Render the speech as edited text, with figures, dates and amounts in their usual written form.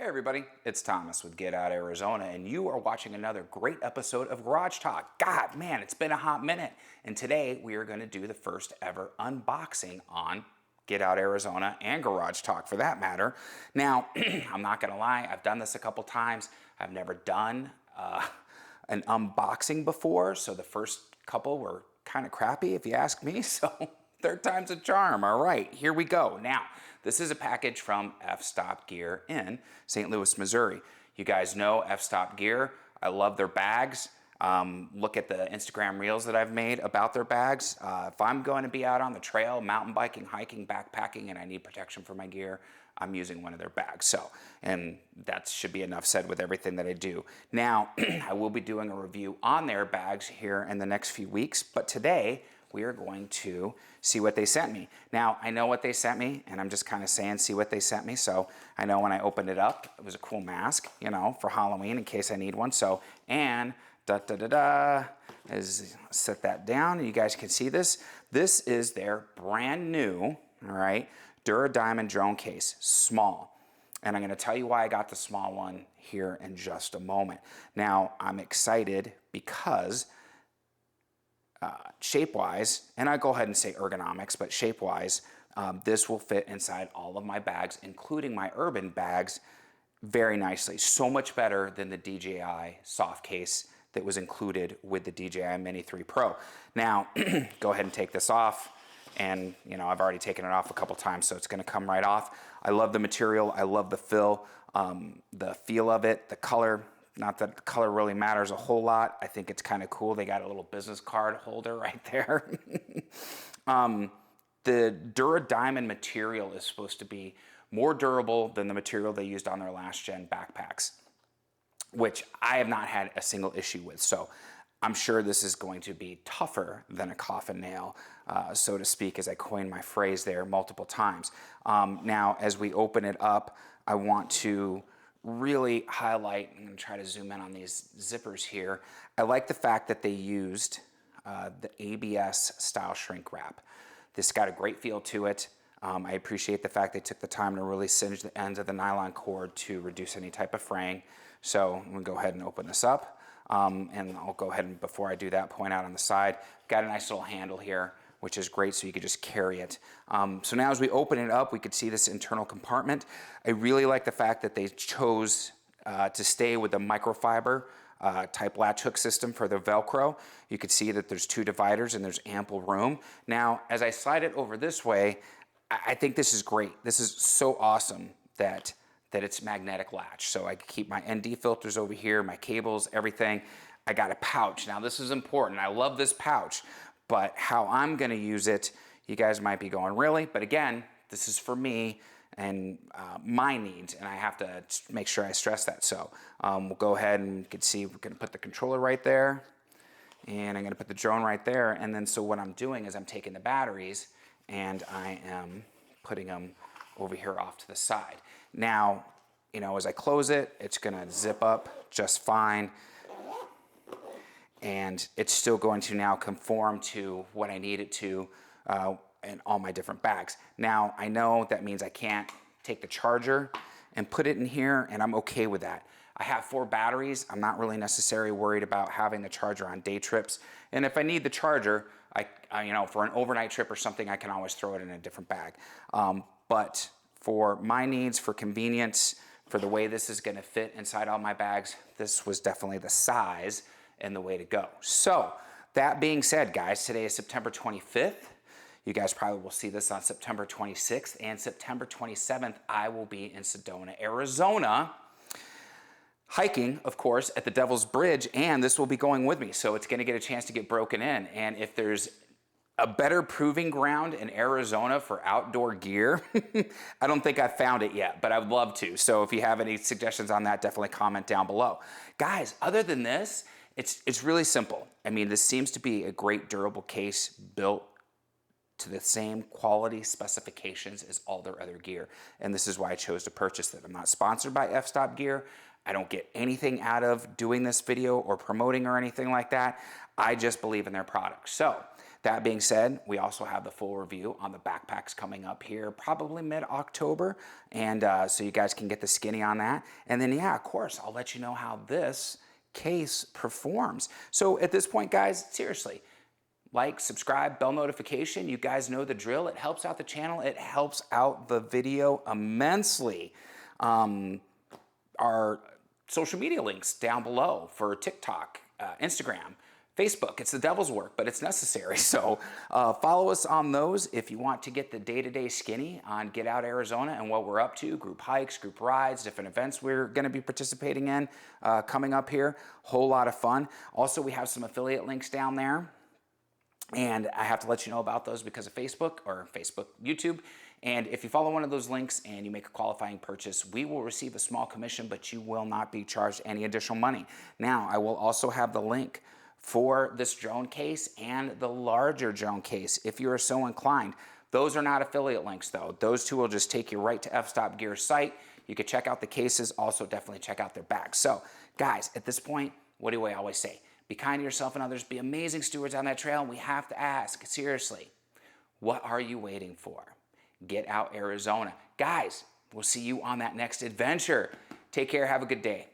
everybody, it's Thomas with Get Out Arizona, and you are watching another great episode of Garage Talk. God, man, it's been a hot minute. And today we are going to do the first ever unboxing on Get Out Arizona and Garage Talk for that matter. Now, I'm not going to lie, I've done this a couple times. I've never done an unboxing before, so the first couple were kind of crappy if you ask me, so third time's a charm. All right, here we go. Now, this is a package from F-Stop Gear in St. Louis, Missouri. You guys know F-Stop Gear. I love their bags. Look at the Instagram reels that I've made about their bags. If I'm going to be out on the trail, mountain biking, hiking, backpacking, and I need protection for my gear, I'm using one of their bags. So, and that should be enough said with everything that I do. Now, I will be doing a review on their bags here in the next few weeks, but today we are going to see what they sent me. Now, I know what they sent me, and I'm just kind of saying see what they sent me, so I know when I opened it up, it was a cool mask, you know, for Halloween in case I need one. So, and set that down, and you guys can see this. This is their brand new, all right, Duradiamond drone case, small. And I'm gonna tell you why I got the small one here in just a moment. Now, I'm excited because shape-wise, and I go ahead and say ergonomics, but shape-wise, this will fit inside all of my bags, including my urban bags, very nicely. So much better than the DJI soft case that was included with the DJI Mini 3 Pro. Now, go ahead and take this off, and you know, I've already taken it off a couple times, so it's gonna come right off. I love the material, I love the the feel of it, the color. Not that the color really matters a whole lot. I think it's kind of cool. They got a little business card holder right there. The Duradiamond material is supposed to be more durable than the material they used on their last gen backpacks, which I have not had a single issue with. So I'm sure this is going to be tougher than a coffin nail, so to speak, as I coined my phrase there multiple times. Now, as we open it up, I want to really highlight, I'm going to try to zoom in on these zippers here. I like the fact that they used the ABS style shrink wrap. This got a great feel to it. I appreciate the fact they took the time to really singe the ends of the nylon cord to reduce any type of fraying. So I'm going to go ahead and open this up. And I'll go ahead and, before I do that, point out on the side, got a nice little handle here, which is great, so you could just carry it. So now as we open it up, we could see this internal compartment. I really like the fact that they chose to stay with the microfiber type latch hook system for the Velcro. You could see that there's two dividers and there's ample room. Now, as I slide it over this way, I think this is great. This is so awesome that it's magnetic latch. So I can keep my ND filters over here, my cables, everything. I got a pouch. Now this is important. I love this pouch. But how I'm gonna use it, you guys might be going, really? But again, this is for me and my needs, and I have to make sure I stress that. So we'll go ahead and you can see we're gonna put the controller right there, and I'm gonna put the drone right there, and then so what I'm doing is I'm taking the batteries and I am putting them over here off to the side. Now, you know, as I close it, it's gonna zip up just fine, and it's still going to now conform to what I need it to in all my different bags. Now, I know that means I can't take the charger and put it in here, and I'm okay with that. I have 4 batteries. I'm not really necessarily worried about having the charger on day trips. And if I need the charger, you know, for an overnight trip or something, I can always throw it in a different bag. But for my needs, for convenience, for the way this is gonna fit inside all my bags, this was definitely the size and the way to go. So that being said, guys, today is September 25th. You guys probably will see this on September 26th, and September 27th, I will be in Sedona, Arizona, hiking, of course, at the Devil's Bridge, and this will be going with me. So it's gonna get a chance to get broken in. And if there's a better proving ground in Arizona for outdoor gear, I don't think I've found it yet, but I would love to. So if you have any suggestions on that, definitely comment down below. Guys, other than this, it's really simple. I mean, this seems to be a great durable case built to the same quality specifications as all their other gear. And this is why I chose to purchase it. I'm not sponsored by F-Stop Gear. I don't get anything out of doing this video or promoting or anything like that. I just believe in their product. So That being said, we also have the full review on the backpacks coming up here, probably mid-October, and so you guys can get the skinny on that. And then, yeah, of course, I'll let you know how this case performs. So at this point, guys, seriously, like, subscribe, bell notification. You guys know the drill. It helps out the channel. It helps out the video immensely. Our social media links down below for TikTok, Instagram, Facebook. It's the devil's work, but it's necessary. So follow us on those if you want to get the day-to-day skinny on Get Out Arizona and what we're up to, group hikes, group rides, different events we're going to be participating in coming up here. Whole lot of fun. Also, we have some affiliate links down there. And I have to let you know about those because of Facebook, YouTube. And if you follow one of those links and you make a qualifying purchase, we will receive a small commission, but you will not be charged any additional money. Now, I will also have the link for this drone case and the larger drone case if you are so inclined. Those are not affiliate links though. Those two will just take you right to F-Stop Gear's site. You can check out the cases, also definitely check out their bags. So guys, at this point, what do I always say? Be kind to yourself and others. Be amazing stewards on that trail. We have to ask, seriously, what are you waiting for? Get Out Arizona. Guys, we'll see you on that next adventure. Take care. Have a good day.